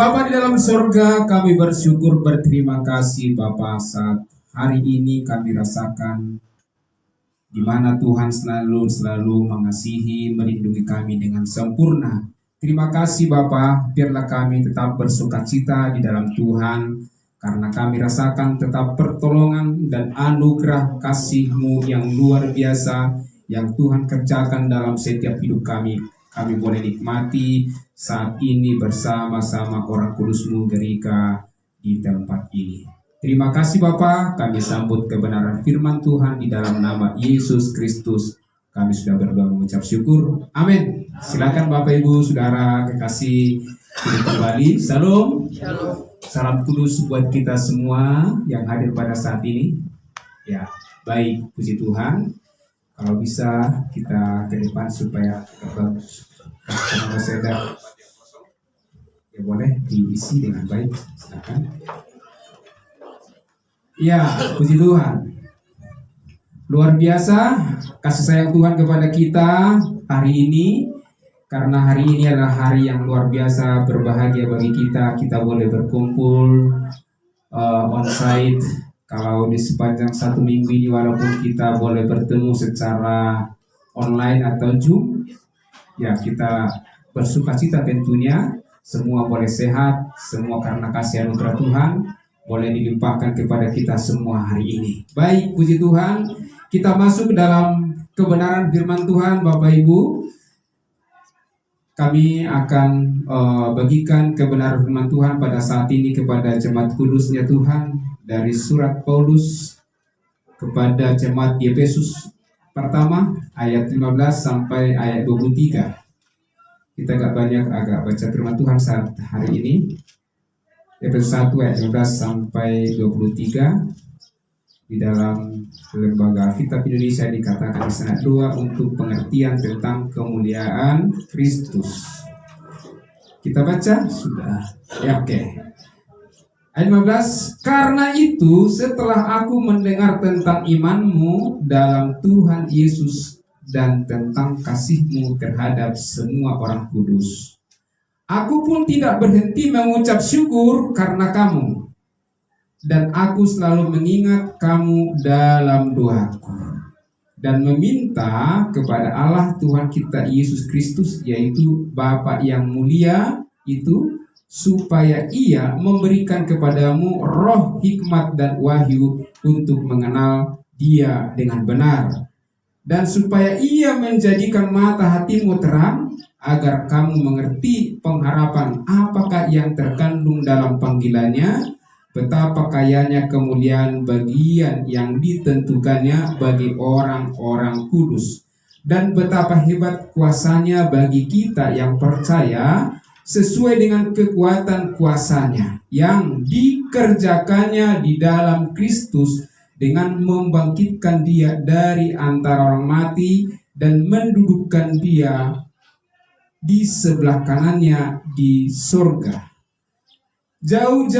Bapa di dalam surga, kami bersyukur berterima kasih Bapa saat hari ini kami rasakan di mana Tuhan selalu mengasihi, melindungi kami dengan sempurna. Terima kasih Bapa, biarlah kami tetap bersukacita di dalam Tuhan, karena kami rasakan tetap pertolongan dan anugerah kasih-Mu yang luar biasa yang Tuhan kerjakan dalam setiap hidup kami. Kami boleh nikmati saat ini bersama-sama orang kudus-Mu Gerika di tempat ini. Terima kasih Bapa, kami sambut kebenaran firman Tuhan di dalam nama Yesus Kristus. Kami sudah berdoa mengucap syukur. Amin. Silakan Bapak Ibu Saudara kekasih hidup kembali. Salam. Salam kudus buat kita semua yang hadir pada saat ini. Ya, baik, puji Tuhan. Kalau bisa kita ke depan supaya ya boleh diisi dengan baik. Silakan. Ya, puji Tuhan. Luar biasa kasih sayang Tuhan kepada kita hari ini. Karena hari ini adalah hari yang luar biasa, berbahagia bagi kita. Kita boleh berkumpul on-site. Kalau di sepanjang satu minggu ini, walaupun kita boleh bertemu secara online atau Zoom, ya kita bersukacita tentunya. Semua boleh sehat, semua karena kasih anugerah Tuhan boleh dilimpahkan kepada kita semua hari ini. Baik, puji Tuhan. Kita masuk dalam kebenaran firman Tuhan, Bapak Ibu. Kami akan bagikan kebenaran firman Tuhan pada saat ini kepada jemaat kudusnya Tuhan dari surat Paulus kepada jemaat di Efesus pertama ayat 15 sampai ayat 23. Kita agak baca firman Tuhan saat hari ini. Efesus 1 ayat 15 sampai 23. Di dalam lembaga Alkitab Indonesia dikatakan di sana doa untuk pengertian tentang kemuliaan Kristus. Kita baca sudah. Ya, oke. Ayat 15, karena itu setelah aku mendengar tentang imanmu dalam Tuhan Yesus dan tentang kasihmu terhadap semua orang kudus, aku pun tidak berhenti mengucap syukur karena kamu. Dan aku selalu mengingat kamu dalam doaku dan meminta kepada Allah Tuhan kita Yesus Kristus, yaitu Bapa yang mulia itu, supaya Ia memberikan kepadamu roh hikmat dan wahyu untuk mengenal Dia dengan benar, dan supaya Ia menjadikan mata hatimu terang, agar kamu mengerti pengharapan apakah yang terkandung dalam panggilannya, betapa kayanya kemuliaan bagian yang ditentukannya bagi orang-orang kudus, dan betapa hebat kuasanya bagi kita yang percaya, sesuai dengan kekuatan kuasanya yang dikerjakannya di dalam Kristus dengan membangkitkan Dia dari antara orang mati dan mendudukkan Dia di sebelah kanannya di surga, jauh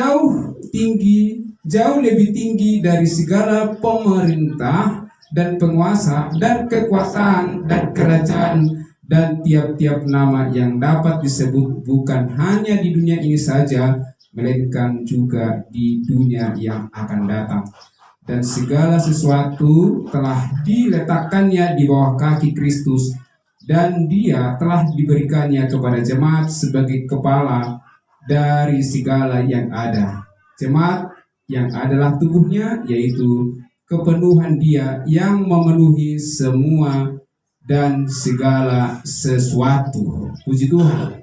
lebih tinggi dari segala pemerintah dan penguasa dan kekuasaan dan kerajaan dan tiap-tiap nama yang dapat disebut, bukan hanya di dunia ini saja, melainkan juga di dunia yang akan datang. Dan segala sesuatu telah diletakkannya di bawah kaki Kristus, dan Dia telah diberikannya kepada jemaat sebagai kepala dari segala yang ada. Jemaat yang adalah tubuhnya, yaitu kepenuhan Dia yang memenuhi semua dan segala sesuatu. Puji Tuhan.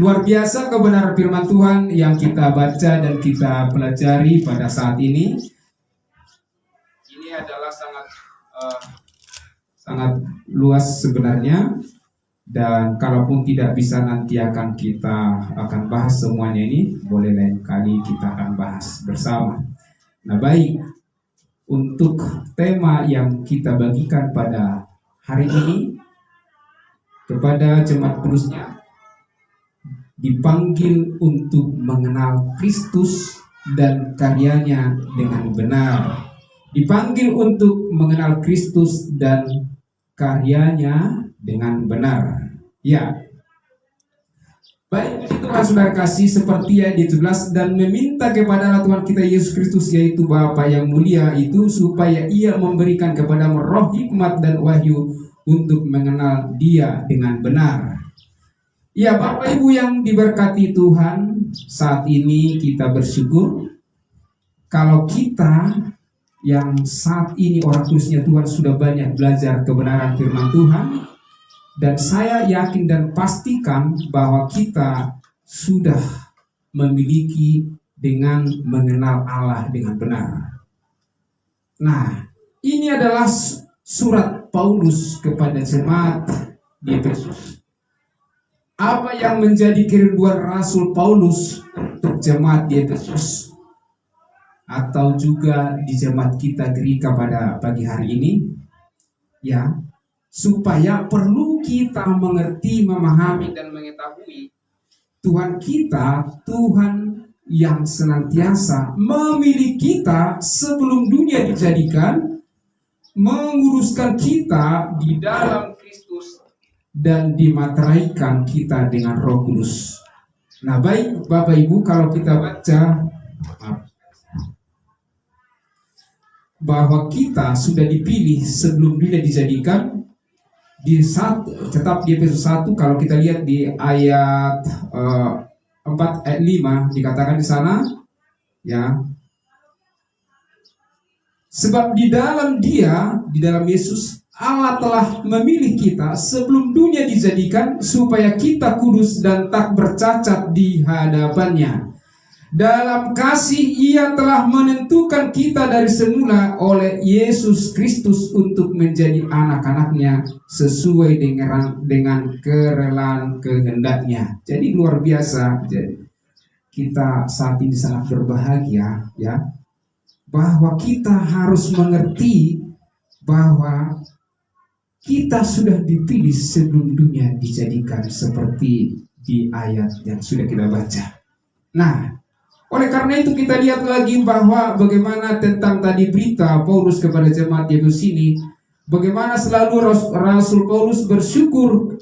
Luar biasa kebenaran firman Tuhan yang kita baca dan kita pelajari pada saat ini. Ini adalah sangat luas sebenarnya. Dan kalaupun tidak bisa, nanti kita akan bahas semuanya ini. Boleh lain kali kita akan bahas bersama. Nah, baik, untuk tema yang kita bagikan pada hari ini kepada jemaat kudusnya, dipanggil untuk mengenal Kristus dan karyanya dengan benar. Dipanggil untuk mengenal Kristus dan karyanya dengan benar. Ya, Baik, puji Tuhan saudara kasih, seperti yang ditulis dan meminta kepada Allah Tuhan kita Yesus Kristus, yaitu Bapa yang mulia itu, supaya ia memberikan kepadamu roh hikmat dan wahyu untuk mengenal Dia dengan benar. Ya, Bapak Ibu yang diberkati Tuhan, saat ini kita bersyukur kalau kita yang saat ini orang kudusnya Tuhan sudah banyak belajar kebenaran firman Tuhan. Dan saya yakin dan pastikan bahwa kita sudah memiliki dengan mengenal Allah dengan benar. Nah, ini adalah surat Paulus kepada jemaat di Efesus. Apa yang menjadi kerinduan Rasul Paulus untuk jemaat di Efesus? Atau juga di jemaat kita gereja pada pagi hari ini? Ya, supaya perlu kita mengerti, memahami, dan mengetahui Tuhan kita, Tuhan yang senantiasa memilih kita sebelum dunia dijadikan, menguruskan kita di dalam Kristus, dan dimateraikan kita dengan Roh Kudus. Nah, baik Bapak Ibu, kalau kita baca bahwa kita sudah dipilih sebelum dunia dijadikan, tetap di Efesus 1, kalau kita lihat di ayat 4 ayat 5 dikatakan di sana, ya, sebab di dalam Dia, di dalam Yesus, Allah telah memilih kita sebelum dunia dijadikan, supaya kita kudus dan tak bercacat di hadapannya. Dalam kasih Ia telah menentukan kita dari semula oleh Yesus Kristus untuk menjadi anak-anaknya sesuai dengan kerelaan kehendaknya. Jadi luar biasa. Jadi kita saat ini sangat berbahagia, ya, bahwa kita harus mengerti bahwa kita sudah dipilih sebelum dunia dijadikan, seperti di ayat yang sudah kita baca. Nah, oleh karena itu kita lihat lagi bahwa bagaimana tentang tadi berita Paulus kepada jemaat di Efesus ini, bagaimana selalu Rasul Paulus bersyukur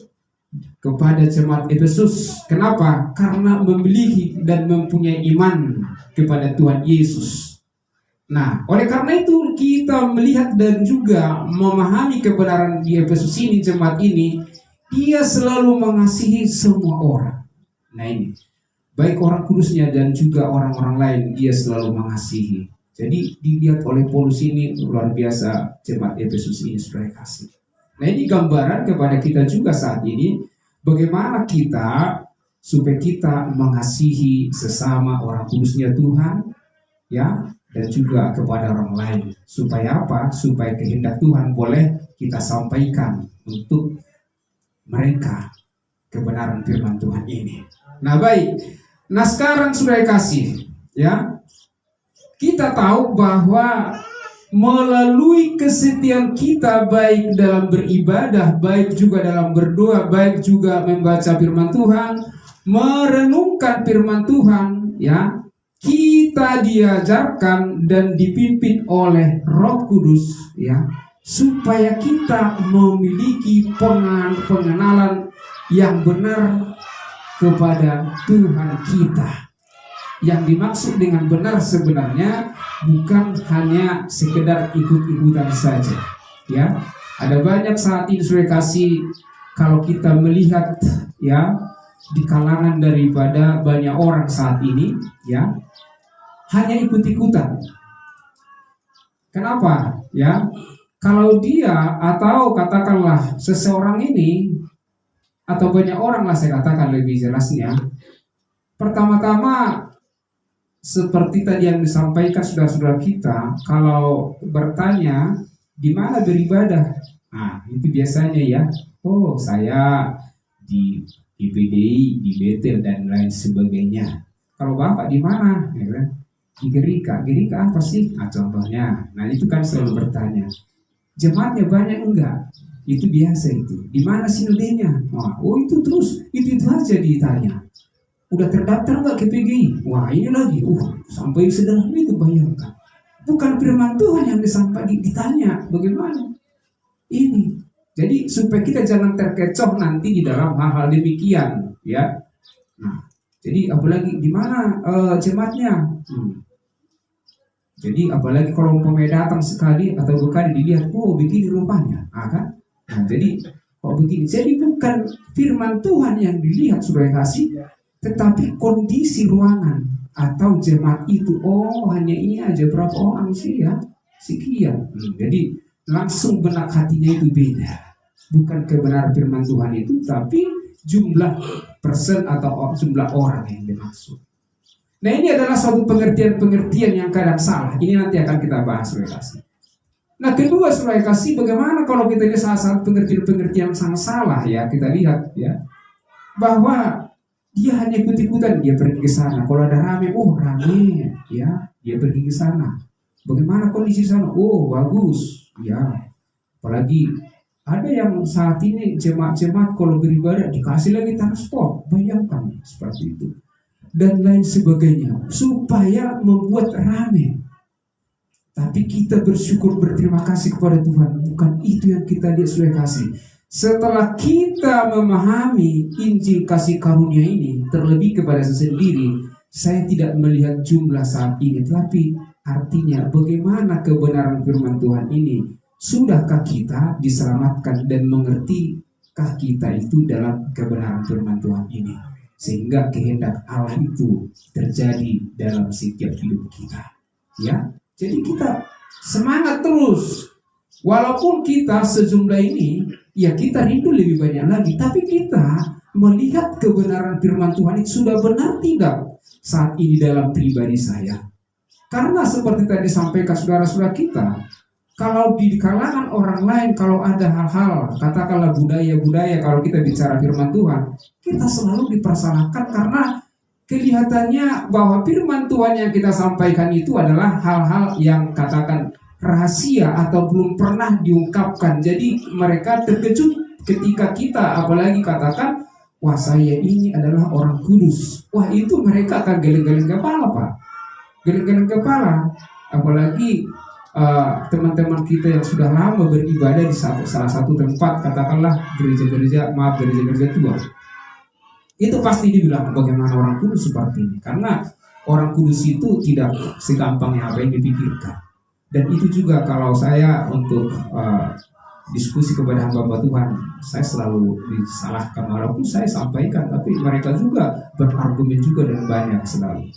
kepada jemaat Efesus. Kenapa? Karena memiliki dan mempunyai iman kepada Tuhan Yesus. Nah, oleh karena itu kita melihat dan juga memahami kebenaran di Efesus ini, jemaat ini, dia selalu mengasihi semua orang. Nah ini, baik orang kudusnya dan juga orang-orang lain, dia selalu mengasihi. Jadi dilihat oleh Paulus ini luar biasa jemaat Efesus ini, saudara kasih. Nah ini gambaran kepada kita juga saat ini, bagaimana kita supaya kita mengasihi sesama orang kudusnya Tuhan, ya, dan juga kepada orang lain. Supaya apa? Supaya kehendak Tuhan boleh kita sampaikan untuk mereka kebenaran firman Tuhan ini. Nah baik. Nah sekarang saudara kasih, ya, kita tahu bahwa melalui kesetiaan kita baik dalam beribadah, baik juga dalam berdoa, baik juga membaca firman Tuhan, merenungkan firman Tuhan, ya, kita diajarkan dan dipimpin oleh Roh Kudus, ya, supaya kita memiliki pengenalan yang benar kepada Tuhan kita. Yang dimaksud dengan benar sebenarnya bukan hanya sekedar ikut-ikutan saja, ya. Ada banyak saat ini saudara kasih, kalau kita melihat, ya, di kalangan daripada banyak orang saat ini, ya, hanya ikut-ikutan. Kenapa? Ya, kalau dia atau katakanlah seseorang ini, atau banyak orang lah saya katakan lebih jelasnya, pertama-tama seperti tadi yang disampaikan saudara-saudara kita, kalau bertanya di mana beribadah, nah itu biasanya ya, oh saya di IPDI, di Betel dan lain sebagainya. Kalau bapak di mana? Ya kan? Di Gerika. Gerika apa sih? Nah contohnya, nah itu kan selalu bertanya. Jemaatnya banyak enggak? Itu biasa itu. Di mana sinodenya? Wah, oh itu terus, itu aja ditanya. Udah terdaftar nggak ke PGI? Wah ini lagi, sampai sedalam itu bayangkan. Bukan firman Tuhan yang disampaikan, ditanya bagaimana? Ini. Jadi supaya kita jangan terkecoh nanti di dalam hal-hal demikian, ya. Jadi apalagi di mana jemaatnya? Jadi apalagi kalau umpamanya datang sekali atau dua kali dilihat, oh begini rupanya, kan? Nah, jadi kok begini? Jadi bukan firman Tuhan yang dilihat sudah kasih, tetapi kondisi ruangan atau jemaat itu. Oh hanya ini aja, berapa orang sih ya? Sekian. Jadi langsung benak hatinya itu beda. Bukan kebenaran firman Tuhan itu, tapi jumlah persen atau jumlah orang yang dimaksud. Nah ini adalah suatu pengertian yang kadang salah. Ini nanti akan kita bahas, saudara kasih. Nah kedua, saudara kasih, bagaimana kalau kita lihat salah satu pengertian yang sangat salah ya. Kita lihat ya, bahwa dia hanya ikut-ikutan, dia pergi ke sana. Kalau ada rame, oh rame ya, dia pergi ke sana. Bagaimana kondisi sana? Oh bagus ya. Apalagi ada yang saat ini jemaat-jemaat kalau beribadah dikasih lagi transport, bayangkan seperti itu dan lain sebagainya, supaya membuat rame. Tapi kita bersyukur, berterima kasih kepada Tuhan. Bukan itu yang kita lihat, sudah kasih. Setelah kita memahami Injil kasih karunia ini, terlebih kepada saya sendiri, saya tidak melihat jumlah saat ini, tapi artinya bagaimana kebenaran firman Tuhan ini. Sudahkah kita diselamatkan dan mengertikah kita itu dalam kebenaran firman Tuhan ini, sehingga kehendak Allah itu terjadi dalam setiap hidup kita ya. Jadi kita semangat terus, walaupun kita sejumlah ini ya, kita rindu lebih banyak lagi, tapi kita melihat kebenaran firman Tuhan itu sudah benar tidak saat ini dalam pribadi saya. Karena seperti tadi sampaikan saudara-saudara kita, kalau di kalangan orang lain, kalau ada hal-hal, katakanlah budaya-budaya, kalau kita bicara firman Tuhan, kita selalu dipersalahkan karena kelihatannya bahwa firman Tuhan yang kita sampaikan itu adalah hal-hal yang katakan rahasia atau belum pernah diungkapkan. Jadi mereka terkejut ketika kita apalagi katakan, wah saya ini adalah orang kudus. Wah itu mereka akan geleng-geleng kepala, Pak. Geleng-geleng kepala. Apalagi teman-teman kita yang sudah lama beribadah di salah satu tempat, katakanlah gereja-gereja tua, itu pasti dibilang bagaimana orang kudus seperti ini, karena orang kudus itu tidak segampang yang apa yang dipikirkan. Dan itu juga kalau saya untuk diskusi kepada hamba Tuhan, saya selalu disalahkan, walaupun saya sampaikan, tapi mereka juga berargumen juga dengan banyak selalu.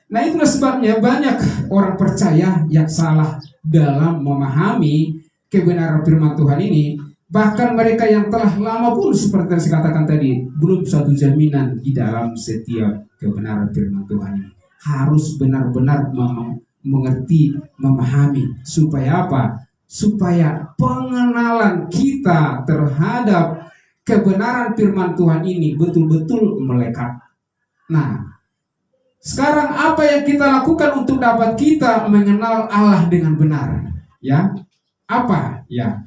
Nah itulah sebabnya banyak orang percaya yang salah dalam memahami kebenaran firman Tuhan ini. Bahkan mereka yang telah lama pun seperti yang saya katakan tadi, belum suatu jaminan di dalam setiap kebenaran firman Tuhan ini. Harus benar-benar mengerti, memahami. Supaya apa? Supaya pengenalan kita terhadap kebenaran firman Tuhan ini betul-betul melekat. Nah, sekarang apa yang kita lakukan untuk dapat kita mengenal Allah dengan benar? Ya, apa ya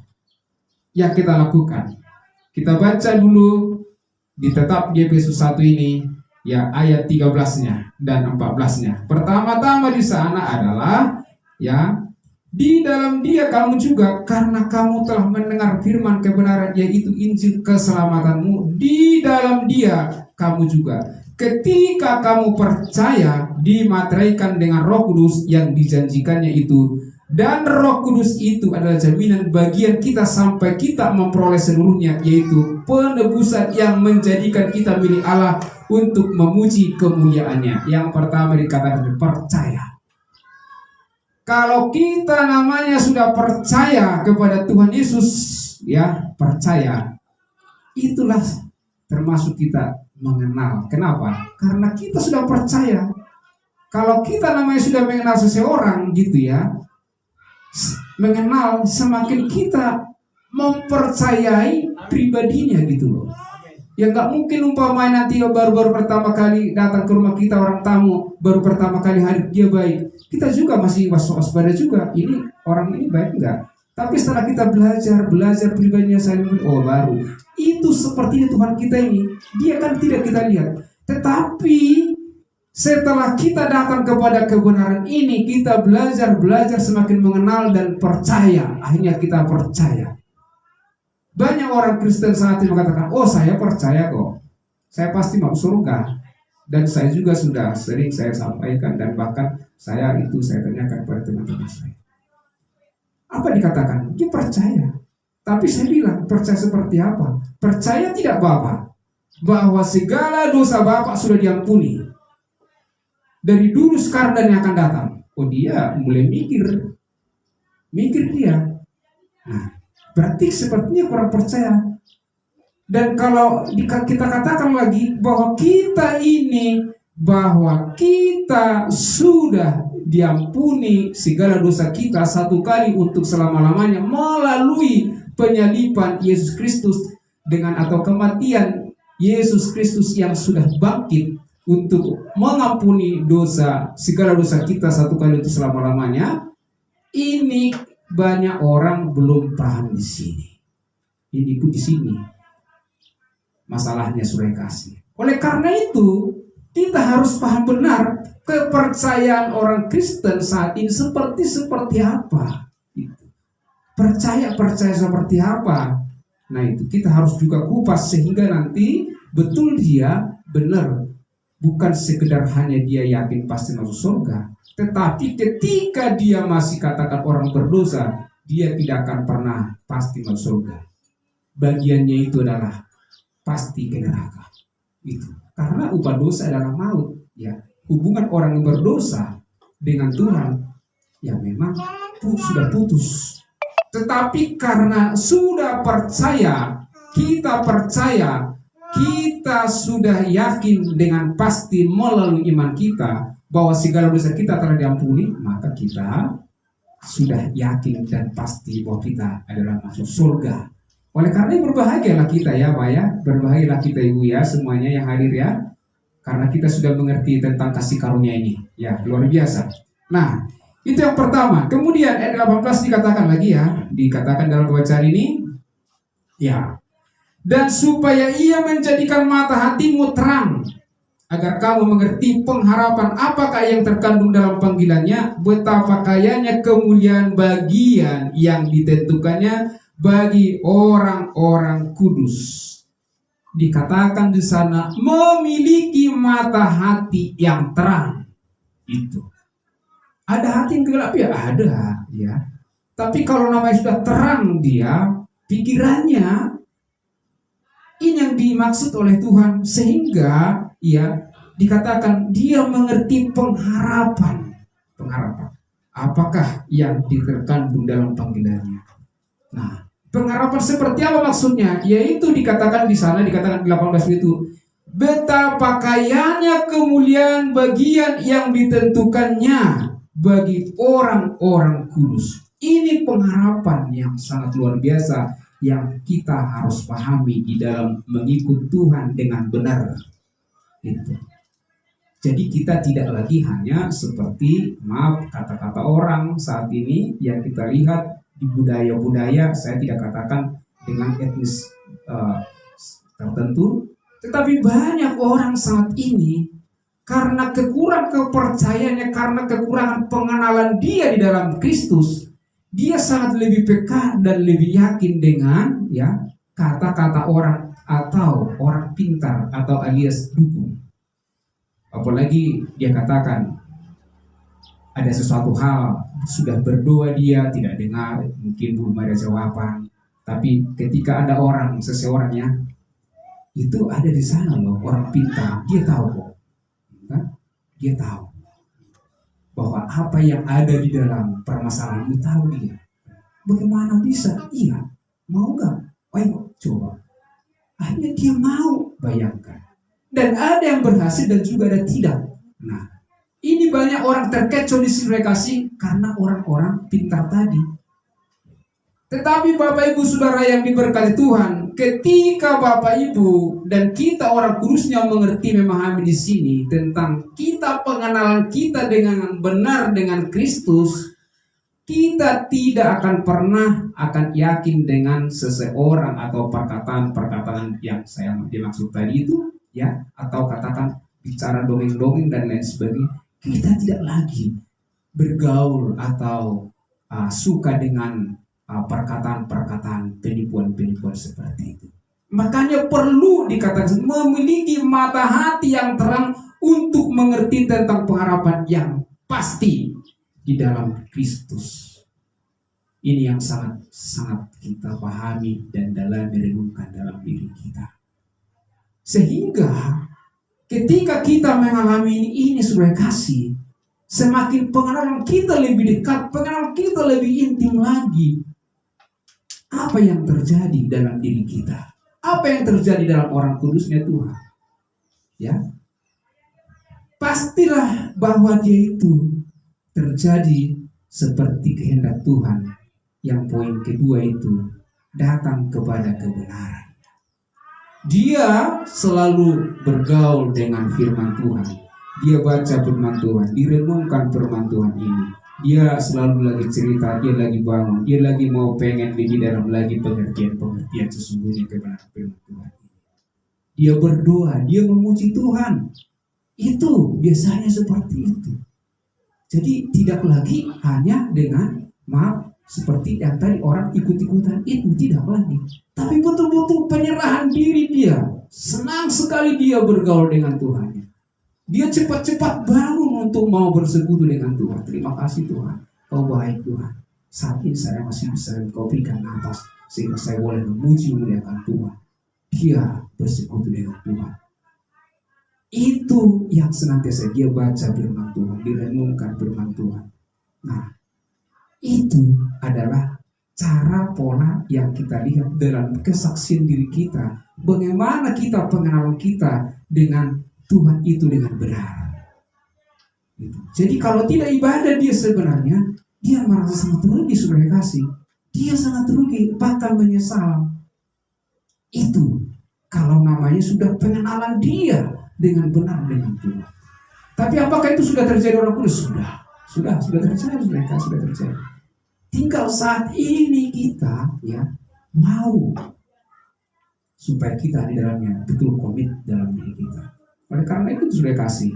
yang kita lakukan? Kita baca dulu di tetap di Efesus 1 ini ya, ayat 13-nya dan 14-nya. Pertama-tama di sana adalah ya, di dalam Dia kamu juga, karena kamu telah mendengar firman kebenaran, yaitu Injil keselamatanmu. Di dalam Dia kamu juga, ketika kamu percaya, dimateraikan dengan Roh Kudus yang dijanjikannya itu. Dan Roh Kudus itu adalah jaminan bagian kita sampai kita memperoleh seluruhnya, yaitu penebusan yang menjadikan kita milik Allah untuk memuji kemuliaannya. Yang pertama dikatakan percaya. Kalau kita namanya sudah percaya kepada Tuhan Yesus, ya percaya, itulah termasuk kita mengenal. Kenapa? Karena kita sudah percaya. Kalau kita namanya sudah mengenal seseorang gitu ya, mengenal, semakin kita mempercayai pribadinya gitu loh. Ya nggak mungkin umpamanya nanti baru pertama kali datang ke rumah kita orang tamu, baru pertama kali hadir dia baik, kita juga masih waspada juga, ini orang ini baik enggak. Tapi setelah kita belajar pribadinya saya, oh baru. Itu sepertinya Tuhan kita ini, Dia kan tidak kita lihat. Tetapi setelah kita datang kepada kebenaran ini, kita belajar semakin mengenal dan percaya. Akhirnya kita percaya. Banyak orang Kristen saat ini mengatakan, oh saya percaya kok, saya pasti mau surga. Dan saya juga sudah sering saya sampaikan dan bahkan saya tanyakan pada teman-teman saya. Apa dikatakan? Dia percaya. Tapi saya bilang, percaya seperti apa? Percaya tidak Bapak bahwa segala dosa Bapak sudah diampuni dari dulu, sekarang, dan yang akan datang? Oh, dia mulai mikir dia. Nah, berarti sepertinya kurang percaya. Dan kalau kita katakan lagi bahwa kita sudah diampuni segala dosa kita satu kali untuk selama-lamanya melalui penyaliban Yesus Kristus atau kematian Yesus Kristus yang sudah bangkit untuk mengampuni segala dosa kita satu kali untuk selama-lamanya. Ini banyak orang belum paham di sini. Ini pun di sini masalahnya Saudara kasih. Oleh karena itu, kita harus paham benar kepercayaan orang Kristen saat ini seperti apa. Percaya seperti apa. Nah, itu kita harus juga kupas sehingga nanti betul dia benar. Bukan sekedar hanya dia yakin pasti masuk surga, tetapi ketika dia masih katakan orang berdosa, dia tidak akan pernah pasti masuk surga. Bagiannya itu adalah pasti ke neraka. Itu karena upah dosa adalah maut. Ya, hubungan orang yang berdosa dengan Tuhan ya memang sudah putus. Tetapi karena sudah percaya, kita sudah yakin dengan pasti melalui iman kita bahwa segala dosa kita telah diampuni, maka kita sudah yakin dan pasti bahwa kita adalah masuk surga. Oleh karena itu berbahagialah kita ya Pak ya, berbahagialah kita Ibu ya, semuanya yang hadir ya, karena kita sudah mengerti tentang kasih karunia ini ya, luar biasa. Nah, itu yang pertama. Kemudian ayat 18 dikatakan lagi ya, dikatakan dalam bacaan ini ya, dan supaya ia menjadikan mata hatimu terang, agar kamu mengerti pengharapan apakah yang terkandung dalam panggilannya, betapa kayanya kemuliaan bagian yang ditentukannya bagi orang-orang kudus. Dikatakan di sana memiliki mata hati yang terang. Itu. Ada hati yang gelap ya, ada ya. Tapi kalau namanya sudah terang dia, pikirannya ini yang dimaksud oleh Tuhan, sehingga ya dikatakan dia mengerti pengharapan. Apakah yang terkandung dalam panggilannya? Nah, pengharapan seperti apa maksudnya? Yaitu dikatakan di sana, dikatakan di 18 itu, betapa kayanya kemuliaan bagian yang ditentukannya bagi orang-orang kudus. Ini pengharapan yang sangat luar biasa yang kita harus pahami di dalam mengikut Tuhan dengan benar. Itu. Jadi kita tidak lagi hanya seperti kata-kata orang saat ini yang kita lihat di budaya-budaya. Saya tidak katakan dengan etnis tertentu, tetapi banyak orang saat ini karena kekurangan kepercayaannya, karena kekurangan pengenalan dia di dalam Kristus, dia sangat lebih peka dan lebih yakin dengan ya kata-kata orang atau orang pintar atau alias dukun. Apalagi dia katakan ada sesuatu hal, sudah berdoa dia tidak dengar, mungkin belum ada jawaban. Tapi ketika ada seseorang ya, itu ada di sana loh, orang pintar, dia tahu kok. Kan? Dia tahu bahwa apa yang ada di dalam permasalahan itu tahu dia. Bagaimana bisa? Iya, mau nggak? Ayo coba. Akhirnya dia mau, bayangkan. Dan ada yang berhasil dan juga ada tidak. Nah, ini banyak orang terkecoh di sini kasih karena orang-orang pintar tadi. Tetapi Bapak Ibu Saudara yang diberkati Tuhan, ketika Bapak Ibu dan kita orang kudusnya mengerti, memahami di sini tentang kita pengenalan kita dengan benar dengan Kristus, kita tidak akan pernah akan yakin dengan seseorang atau perkataan yang saya dimaksud tadi itu ya, atau katakan bicara dongeng-dongeng dan lain sebagainya. Kita tidak lagi bergaul atau suka dengan perkataan-perkataan penipuan-penipuan seperti itu. Makanya perlu dikatakan memiliki mata hati yang terang untuk mengerti tentang pengharapan yang pasti di dalam Kristus. Ini yang sangat kita pahami dan dalam merenungkan dalam diri kita. Sehingga ketika kita mengalami ini Saudara kasih, semakin pengenalan kita lebih dekat, pengenalan kita lebih intim lagi. Apa yang terjadi dalam diri kita? Apa yang terjadi dalam orang kudusnya Tuhan? Ya, pastilah bahwa dia itu terjadi seperti kehendak Tuhan. Yang poin kedua itu datang kepada kebenaran. Dia selalu bergaul dengan firman Tuhan. Dia baca firman Tuhan, direnungkan firman Tuhan ini. Dia selalu lagi cerita, dia lagi bangun, dia lagi mau pengen lebih dalam lagi pengertian sesungguhnya kebenaran firman Tuhan. Dia berdoa, dia memuji Tuhan. Itu biasanya seperti itu. Jadi tidak lagi hanya dengan seperti yang tadi orang ikut-ikutan itu, tidak lagi. Tapi betul-betul penyerahan diri dia. Senang sekali dia bergaul dengan Tuhan. Dia cepat-cepat bangun untuk mau bersekutu dengan Tuhan. Terima kasih Tuhan, Kau baik Tuhan. Saat ini saya masih bisa Kau berikan nafas sehingga saya boleh memuji memuliakan Tuhan. Dia bersekutu dengan Tuhan. Itu yang senantiasa dia baca firman Tuhan, direnungkan firman Tuhan. Nah, itu adalah cara pola yang kita lihat dalam kesaksian diri kita. Bagaimana kita pengenalan kita dengan Tuhan itu dengan benar. Jadi kalau tidak ibadah dia sebenarnya, dia merasa sangat rugi Saudara kasih. Dia sangat rugi, bahkan menyesal. Itu kalau namanya sudah pengenalan dia dengan benar dengan Tuhan. Tapi apakah itu sudah terjadi orang kudus? Sudah terjadi mereka, sudah terjadi. Tinggal saat ini kita mau supaya kita di dalamnya betul komit dalam diri kita. Oleh karena itu sudah kasih.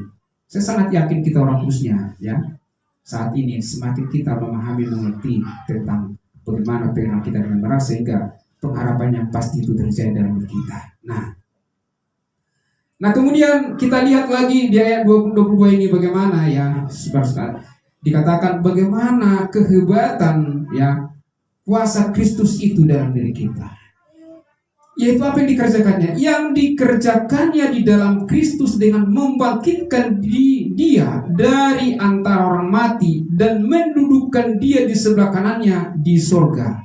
Saya sangat yakin kita orang kudusnya saat ini semakin kita memahami mengerti tentang bagaimana pengenalan kita dengan benar sehingga pengharapan yang pasti itu terjadi dalam diri kita. Nah kemudian kita lihat lagi di ayat 22 ini bagaimana saudara-saudara. Dikatakan bagaimana kehebatan kuasa Kristus itu dalam diri kita. Yaitu apa yang dikerjakannya? Yang dikerjakannya di dalam Kristus dengan membangkitkan dia dari antara orang mati dan mendudukkan dia di sebelah kanannya di sorga.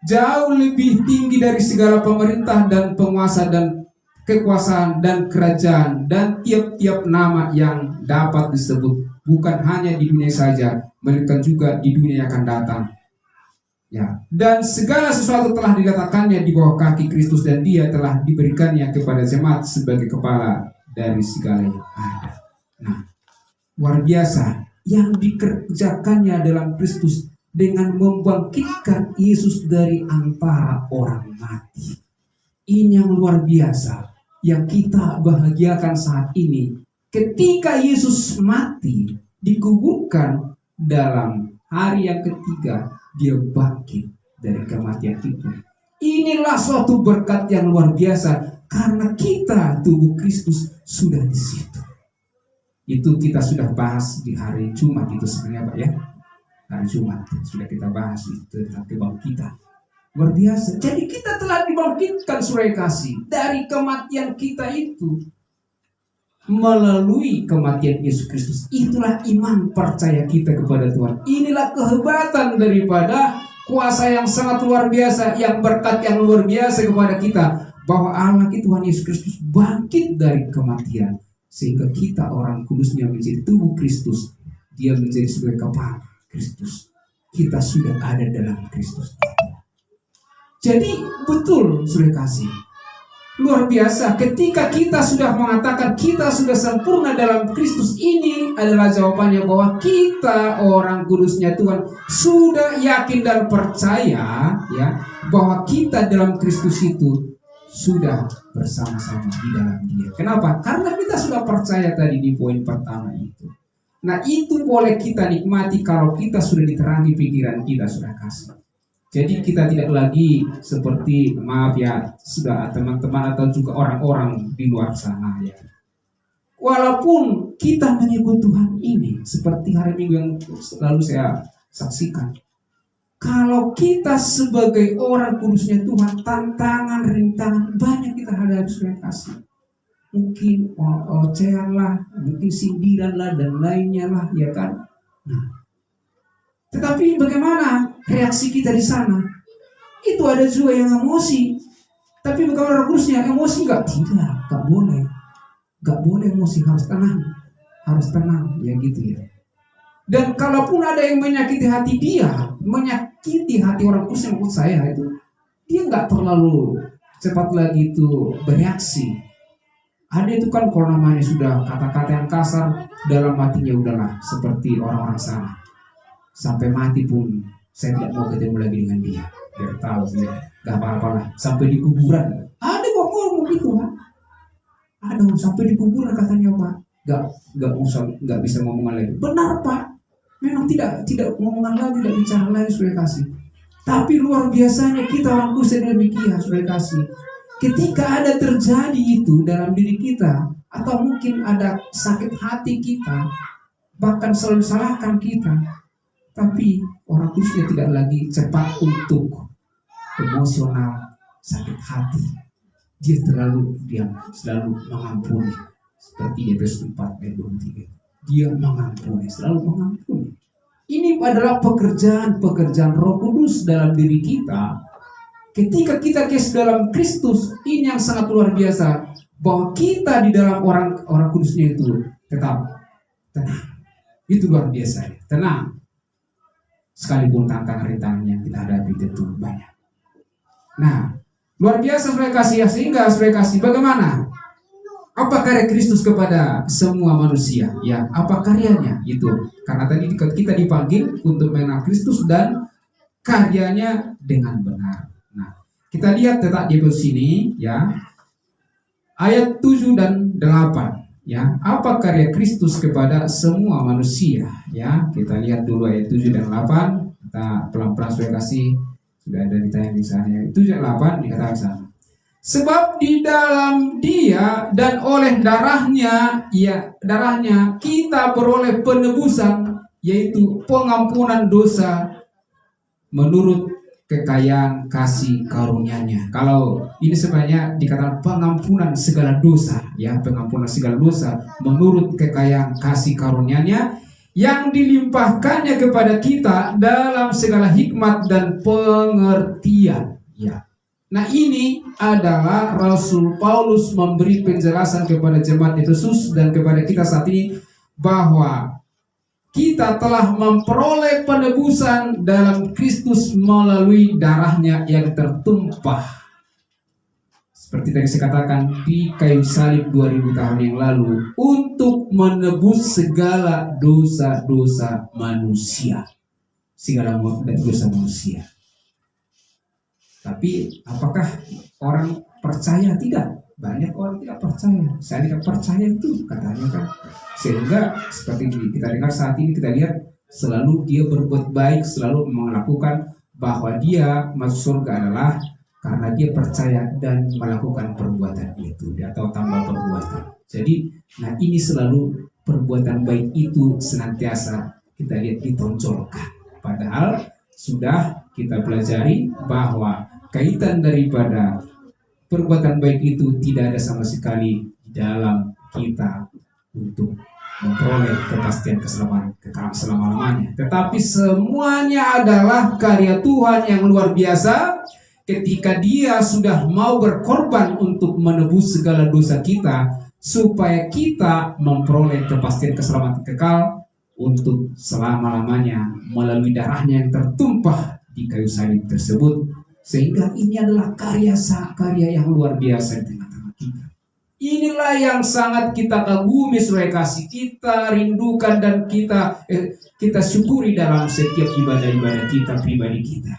Jauh lebih tinggi dari segala pemerintah dan penguasa dan kekuasaan dan kerajaan dan tiap-tiap nama yang dapat disebut. Bukan hanya di dunia saja, melainkan juga di dunia yang akan datang. Dan segala sesuatu telah diletakkannya di bawah kaki Kristus dan dia telah diberikannya kepada jemaat sebagai kepala dari segala yang ada. Luar biasa yang dikerjakannya dalam Kristus dengan membangkitkan Yesus dari antara orang mati. Ini yang luar biasa yang kita bahagiakan saat ini. Ketika Yesus mati, dikuburkan dalam hari yang ketiga, dia bangkit dari kematian itu. Inilah suatu berkat yang luar biasa karena kita tubuh Kristus sudah di situ. Itu kita sudah bahas di hari Jumat itu sebenarnya Pak Hari Jumat sudah kita bahas itu tentang kebangkitan. Luar biasa. Jadi kita telah dibangkitkan Saudara kasih dari kematian kita itu. Melalui kematian Yesus Kristus. Itulah iman percaya kita kepada Tuhan. Inilah kehebatan daripada kuasa yang sangat luar biasa, yang berkat yang luar biasa kepada kita, bahwa anak Tuhan Yesus Kristus bangkit dari kematian sehingga kita orang kudusnya menjadi tubuh Kristus. Dia menjadi sebagai kepala Kristus. Kita sudah ada dalam Kristus. Jadi betul Saudara kasih. Luar biasa, ketika kita sudah mengatakan kita sudah sempurna dalam Kristus, ini adalah jawabannya bahwa kita orang kudusnya Tuhan sudah yakin dan percaya bahwa kita dalam Kristus itu sudah bersama-sama di dalam Dia. Kenapa? Karena kita sudah percaya tadi di poin pertama itu. Nah itu boleh kita nikmati kalau kita sudah diterangi pikiran kita sudah kasih. Jadi kita tidak lagi seperti sudah teman-teman atau juga orang-orang di luar sana Walaupun kita mengikut Tuhan ini, seperti hari Minggu yang selalu saya saksikan, kalau kita sebagai orang kudusnya Tuhan, tantangan, rintangan banyak kita hadapi, saudara kasih. Mungkin ocehan lah, mungkin sindiran lah, dan lainnya lah, ya kan? Nah, tetapi bagaimana reaksi kita di sana? Itu ada juga yang emosi. Tapi bukan orang kudusnya, emosi tidak boleh. Gak boleh emosi, harus tenang, ya gitu ya. Dan kalaupun ada yang menyakiti hati dia, menyakiti hati orang kudus yang menurut saya itu, dia nggak terlalu cepat lagi itu bereaksi. Ada itu kan kalau namanya sudah kata-kata yang kasar, dalam hatinya udahlah seperti orang-orang sana. Sampai mati pun saya tidak mau ketemu lagi dengan dia. Biar tahu dia nggak apa-apa lah. Sampai di kuburan ada kok ngomong gitu, Pak. Ada sampai di kuburan katanya, Pak. Nggak bisa ngomongan lagi. Benar, Pak. Memang tidak ngomongan lagi, tidak bicara lagi, saudara kasih. Tapi luar biasanya kita orang kudus demikian, saudara kasih. Ketika ada terjadi itu dalam diri kita, atau mungkin ada sakit hati kita, bahkan selalu salahkan kita, tapi orang kudusnya tidak lagi cepat untuk emosional, sakit hati. Dia selalu mengampuni. Seperti Efesus 4 ayat 23. Dia mengampuni, selalu mengampuni. Ini adalah pekerjaan Roh Kudus dalam diri kita. Ketika kita dalam Kristus, ini yang sangat luar biasa, bahwa kita di dalam orang kudusnya itu tetap tenang. Itu luar biasa, tenang. Sekalipun tantangan-rintangan yang kita hadapi tentu banyak. Nah, luar biasa saudara kasih, sehingga saudara kasih bagaimana? Apa karya Kristus kepada semua manusia? Ya, apa karyanya? Itu karena tadi kita dipanggil untuk mengenal Kristus dan karyanya dengan benar. Nah, kita lihat tetap di sini ya. Ayat 7 dan 8 ya. Apa karya Kristus kepada semua manusia? Ya, kita lihat dulu ayat 7 dan 8. Kita pelan-pelan sudah kasih, sudah ada ditayang di sana. 7 dan 8 dikatakan sana. Sebab di dalam Dia dan oleh darahnya kita beroleh penebusan, yaitu pengampunan dosa menurut kekayaan kasih karunia-Nya. Kalau ini sebenarnya dikatakan pengampunan segala dosa, ya, pengampunan segala dosa menurut kekayaan kasih karunia-Nya yang dilimpahkannya kepada kita dalam segala hikmat dan pengertian. Ya. Nah, ini adalah Rasul Paulus memberi penjelasan kepada jemaat Efesus dan kepada kita saat ini bahwa kita telah memperoleh penebusan dalam Kristus melalui darahnya yang tertumpah. Seperti tadi saya katakan, di kayu salib 2000 tahun yang lalu untuk menebus segala dosa-dosa manusia. Segala dosa manusia. Tapi apakah orang percaya? Tidak. Banyak orang tidak percaya. Saya tidak percaya itu katanya kan. Sehingga seperti kita dengar saat ini, kita lihat selalu dia berbuat baik, selalu melakukan bahwa dia masuk surga adalah karena dia percaya dan melakukan perbuatan itu atau tambah perbuatan. Jadi, nah ini selalu perbuatan baik itu senantiasa kita lihat ditonjolkan. Padahal sudah kita pelajari bahwa kaitan daripada perbuatan baik itu tidak ada sama sekali di dalam kita untuk memperoleh kepastian keselamatan kekal selama-lamanya. Tetapi semuanya adalah karya Tuhan yang luar biasa ketika Dia sudah mau berkorban untuk menebus segala dosa kita supaya kita memperoleh kepastian keselamatan kekal untuk selama-lamanya melalui darahnya yang tertumpah di kayu salib tersebut. Sehingga ini adalah karya yang luar biasa di tengah-tengah kita. Inilah yang sangat kita kagumi, saudara kasih, kita rindukan dan kita syukuri dalam setiap ibadah-ibadah kita pribadi kita.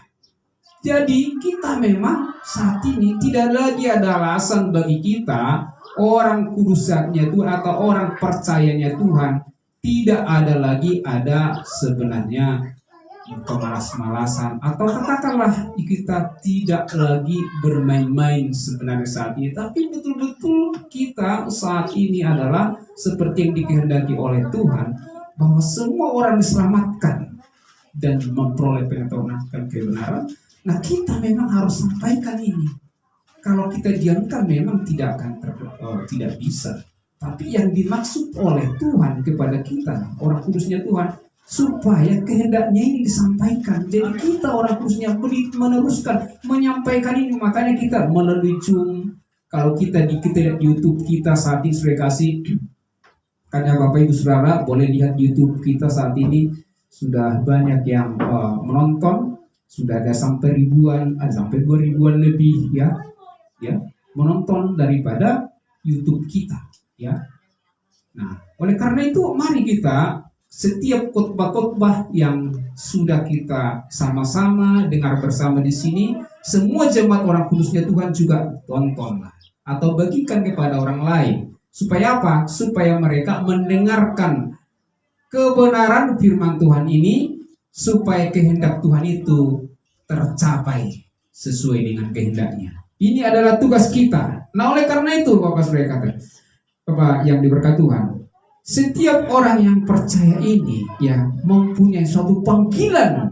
Jadi kita memang saat ini tidak lagi ada alasan bagi kita orang kudusnya Tuhan atau orang percayanya Tuhan, tidak ada lagi sebenarnya kemalas-malasan, atau katakanlah kita tidak lagi bermain-main sebenarnya saat ini, tapi betul-betul kita saat ini adalah seperti yang dikehendaki oleh Tuhan, bahwa semua orang diselamatkan dan memperoleh pengetahuan akan kebenaran. Nah, kita memang harus sampaikan ini. Kalau kita diamkan memang tidak akan tidak bisa. Tapi yang dimaksud oleh Tuhan kepada kita, orang kudusnya Tuhan, supaya kehendaknya ini disampaikan. Jadi kita orang kudusnya meneruskan, menyampaikan ini. Makanya kita melalui Zoom. Kalau kita di YouTube kita saat ini sudah kasih, karena Bapak Ibu Saudara boleh lihat YouTube kita saat ini sudah banyak yang menonton, sudah ada sampai ribuan, sampai 2 ribuan lebih ya menonton daripada YouTube kita ya. Nah, oleh karena itu mari kita setiap khotbah-khotbah yang sudah kita sama-sama dengar bersama di sini, semua jemaat orang kudusnya Tuhan juga tontonlah atau bagikan kepada orang lain. Supaya apa? Supaya mereka mendengarkan kebenaran firman Tuhan ini, supaya kehendak Tuhan itu tercapai sesuai dengan kehendaknya. Ini adalah tugas kita. Nah, oleh karena itu Bapak Saudara kata, Bapak yang diberkati Tuhan, setiap orang yang percaya ini ya mempunyai suatu panggilan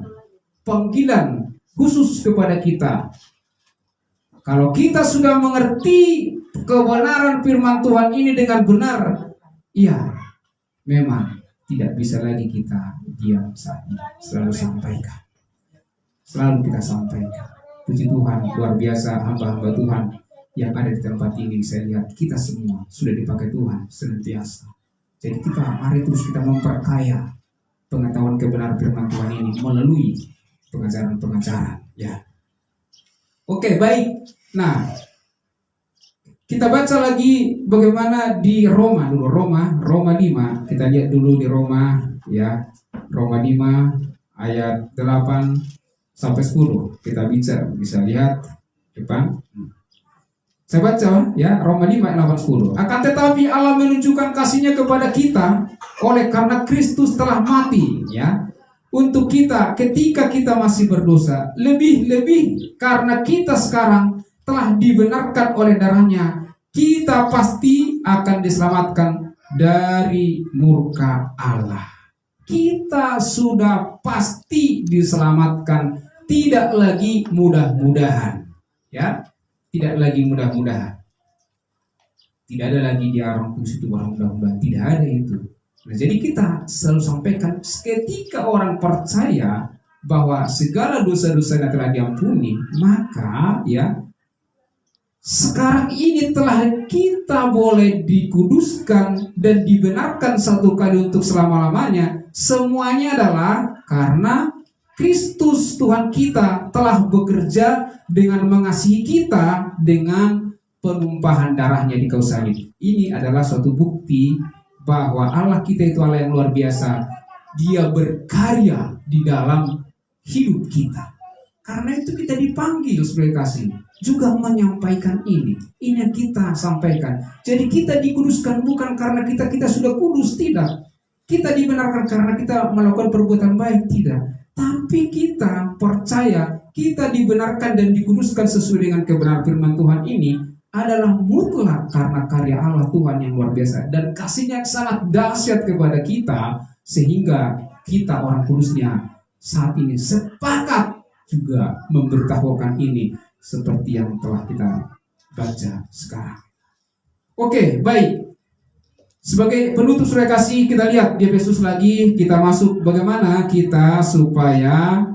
khusus kepada kita. Kalau kita sudah mengerti kebenaran firman Tuhan ini dengan benar, ya memang tidak bisa lagi kita diam saat ini. Selalu kita sampaikan. Puji Tuhan, luar biasa hamba-hamba Tuhan yang ada di tempat ini. Saya lihat kita semua sudah dipakai Tuhan senantiasa. Jadi mari terus kita memperkaya pengetahuan kebenaran firman Tuhan ini melalui pengajaran ya. Oke, baik. Nah, kita baca lagi bagaimana di Roma 5. Kita lihat dulu di Roma ya. Roma 5 ayat 8 sampai 10. Kita bisa lihat depan. Saya baca ya, Roma 5 ayat 8-10. Akan tetapi Allah menunjukkan kasih-Nya kepada kita oleh karena Kristus telah mati ya untuk kita ketika kita masih berdosa, lebih-lebih karena kita sekarang telah dibenarkan oleh darah-Nya, kita pasti akan diselamatkan dari murka Allah. Kita sudah pasti diselamatkan, tidak lagi mudah-mudahan ya. Tidak lagi mudah-mudahan. Tidak ada lagi di orang kudus itu orang mudah-mudahan. Tidak ada itu. Nah, jadi kita selalu sampaikan ketika orang percaya bahwa segala dosa-dosanya telah diampuni, maka ya sekarang ini telah kita boleh dikuduskan dan dibenarkan satu kali untuk selama-lamanya. Semuanya adalah karena Kristus Tuhan kita telah bekerja dengan mengasihi kita dengan penumpahan darah-Nya di kayu salib. Ini adalah suatu bukti bahwa Allah kita itu Allah yang luar biasa. Dia berkarya di dalam hidup kita. Karena itu kita dipanggil sebagai kasih juga menyampaikan ini. Ini yang kita sampaikan. Jadi kita dikuduskan bukan karena kita sudah kudus, tidak. Kita dibenarkan karena kita melakukan perbuatan baik, tidak. Tapi kita percaya kita dibenarkan dan dikuduskan sesuai dengan kebenaran firman Tuhan ini adalah mutlak karena karya Allah Tuhan yang luar biasa dan kasih-Nya yang sangat dahsyat kepada kita, sehingga kita orang kudusnya saat ini sepakat juga memberitahukan ini seperti yang telah kita baca sekarang. Oke, baik. Sebagai penutup saudara kasih, kita lihat di Efesus lagi, kita masuk bagaimana kita supaya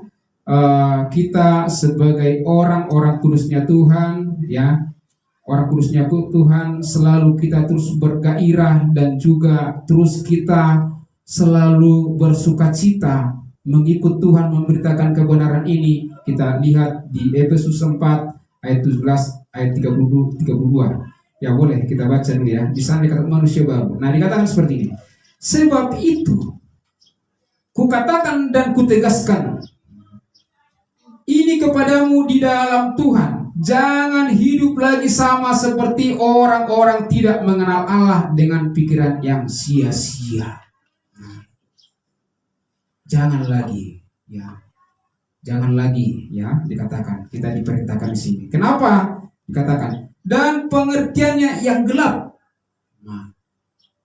kita sebagai orang-orang kudusnya Tuhan ya, orang kudusnya Tuhan selalu kita terus bergairah dan juga terus kita selalu bersukacita mengikut Tuhan memberitakan kebenaran ini. Kita lihat di Efesus 4 ayat 17 ayat 32. Ya boleh kita baca dulu ya. Di sana dikatakan manusia baru. Nah, dikatakan seperti ini. Sebab itu kukatakan dan kutegaskan ini kepadamu di dalam Tuhan, jangan hidup lagi sama seperti orang-orang tidak mengenal Allah dengan pikiran yang sia-sia. Jangan lagi ya Jangan lagi ya dikatakan, kita diperintahkan di sini. Kenapa? Dikatakan dan pengertiannya yang gelap. Nah,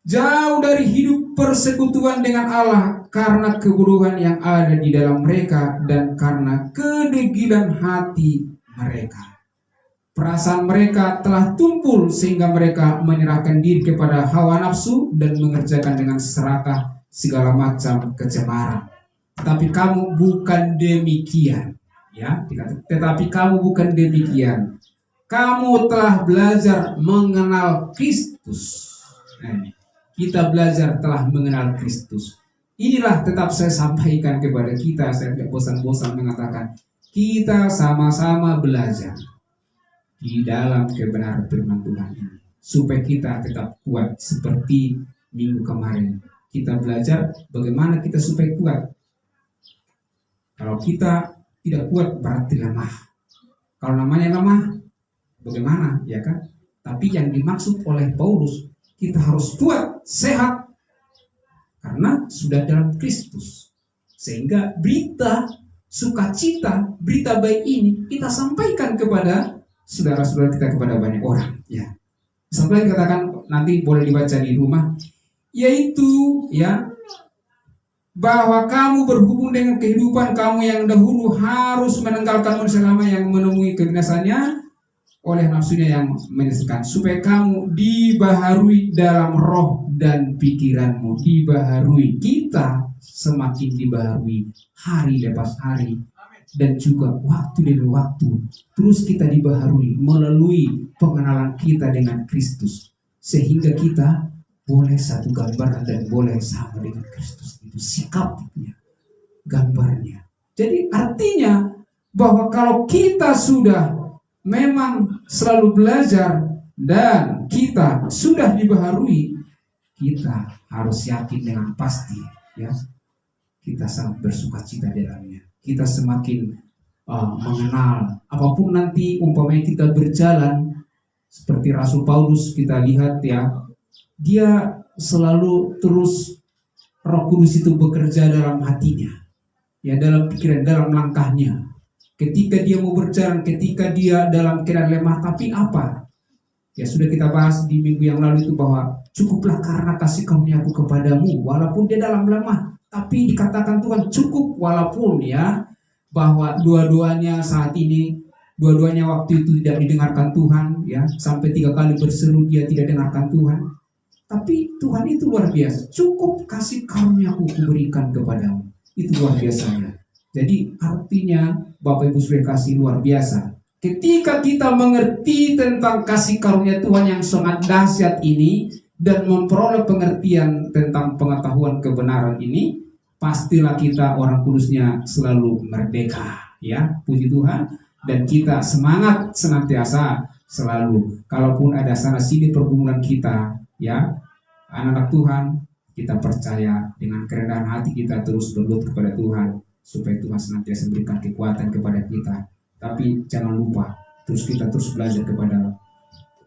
jauh dari hidup persekutuan dengan Allah karena kebodohan yang ada di dalam mereka dan karena kedegilan hati mereka. Perasaan mereka telah tumpul sehingga mereka menyerahkan diri kepada hawa nafsu dan mengerjakan dengan serakah segala macam kecemaran. Tetapi kamu bukan demikian, ya. Tetapi kamu bukan demikian. Kamu telah belajar mengenal Kristus. Kita belajar telah mengenal Kristus. Inilah tetap saya sampaikan kepada kita. Saya tidak bosan-bosan mengatakan kita sama-sama belajar di dalam kebenaran firman Tuhan ini, supaya kita tetap kuat seperti minggu kemarin. Kita belajar bagaimana kita supaya kuat. Kalau kita tidak kuat berarti lemah. Kalau namanya lemah, bagaimana, ya kan? Tapi yang dimaksud oleh Paulus, kita harus kuat, sehat, karena sudah dalam Kristus. Sehingga berita sukacita, berita baik ini kita sampaikan kepada saudara-saudara kita, kepada banyak orang. Ya. Sampai dikatakan nanti boleh dibaca di rumah, yaitu ya bahwa kamu berhubung dengan kehidupan kamu yang dahulu harus menenggalkan manusia lama yang menemui kebinasannya oleh nafsunya yang menyesatkan, supaya kamu dibaharui dalam roh dan pikiranmu. Dibaharui, kita semakin dibaharui hari lepas hari dan juga waktu demi waktu. Terus kita dibaharui melalui pengenalan kita dengan Kristus, sehingga kita boleh satu gambaran dan boleh sama dengan Kristus. Itu sikapnya, gambarnya. Jadi artinya bahwa kalau kita sudah memang selalu belajar dan kita sudah dibaharui, kita harus yakin dengan pasti, ya, kita sangat bersukacita di dalamnya. Kita semakin mengenal, apapun nanti umpamanya kita berjalan seperti Rasul Paulus, kita lihat ya, dia selalu terus Roh Kudus itu bekerja dalam hatinya, ya, dalam pikiran, dalam langkahnya. Ketika dia mau berjalan, ketika dia dalam keadaan lemah, tapi apa? Ya sudah kita bahas di minggu yang lalu itu bahwa cukuplah karena kasih karunia-Ku kepadamu, walaupun dia dalam lemah, tapi dikatakan Tuhan cukup, walaupun ya bahwa dua-duanya saat ini, dua-duanya waktu itu tidak didengarkan Tuhan, ya, sampai 3 kali berseru dia tidak dengarkan Tuhan. Tapi Tuhan itu luar biasa. Cukup kasih karunia-Ku kuberikan kepadamu. Itu luar biasanya. Jadi artinya Bapak Ibu sudah kasih luar biasa. Ketika kita mengerti tentang kasih karunia Tuhan yang sangat dahsyat ini dan memperoleh pengertian tentang pengetahuan kebenaran ini, pastilah kita orang kudusnya selalu merdeka. Ya, puji Tuhan. Dan kita semangat senantiasa selalu. Kalaupun ada sana sini pergumulan kita, ya, anak-anak Tuhan, kita percaya dengan kerendahan hati kita terus berlutut kepada Tuhan, supaya Tuhan senantiasa berikan kekuatan kepada kita. Tapi jangan lupa, kita terus belajar kepada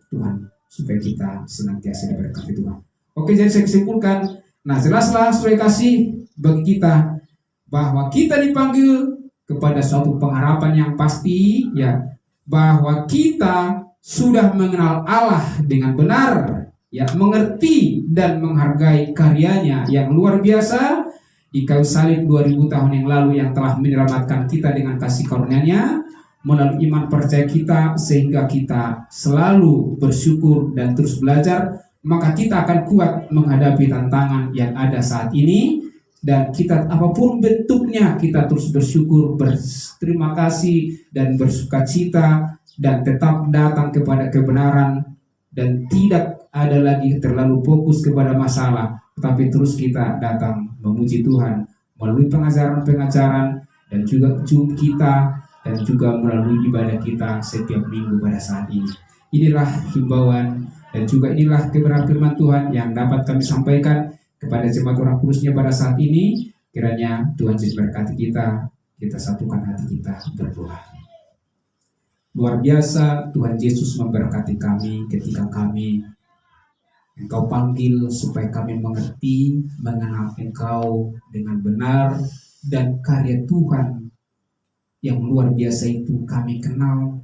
Tuhan, supaya kita senantiasa diberkati Tuhan. Oke, jadi saya simpulkan, nah jelaslah supaya kasih bagi kita bahwa kita dipanggil kepada suatu pengharapan yang pasti, ya, bahwa kita sudah mengenal Allah dengan benar, ya, mengerti dan menghargai karyanya yang luar biasa di kayu salib 2000 tahun yang lalu, yang telah menyelamatkan kita dengan kasih karunia-Nya melalui iman percaya kita, sehingga kita selalu bersyukur dan terus belajar, maka kita akan kuat menghadapi tantangan yang ada saat ini. Dan kita apapun bentuknya, kita terus bersyukur, berterima kasih dan bersukacita, dan tetap datang kepada kebenaran, dan tidak ada lagi terlalu fokus kepada masalah, tetapi terus kita datang memuji Tuhan melalui pengajaran-pengajaran dan juga Zoom kita, dan juga melalui ibadah kita setiap minggu pada saat ini. Inilah himbauan dan juga inilah kebenaran firman Tuhan yang dapat kami sampaikan kepada jemaat orang kudusnya pada saat ini. Kiranya Tuhan Yesus berkati kita, kita satukan hati kita berdoa. Luar biasa Tuhan Yesus memberkati kami ketika kami Engkau panggil supaya kami mengerti, mengenal Engkau dengan benar, dan karya Tuhan yang luar biasa itu kami kenal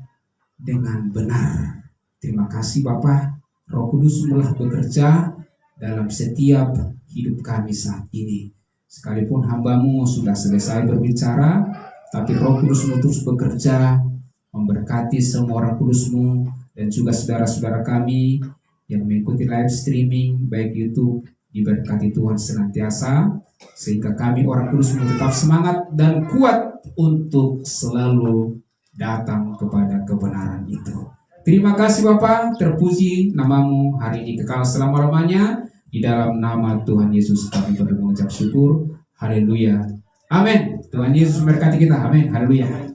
dengan benar. Terima kasih Bapa, Roh Kudus mulai bekerja dalam setiap hidup kami saat ini. Sekalipun hamba-Mu sudah selesai berbicara, tapi Roh Kudus terus bekerja, memberkati semua orang kudus-Mu dan juga saudara-saudara kami yang mengikuti live streaming baik YouTube. Diberkati Tuhan senantiasa, sehingga kami orang kudus-Mu tetap semangat dan kuat untuk selalu datang kepada kebenaran itu. Terima kasih Bapa, terpuji nama-Mu hari ini kekal selama-lamanya. Di dalam nama Tuhan Yesus kami mengucap syukur. Haleluya. Amin. Tuhan Yesus memberkati kita. Amin. Haleluya.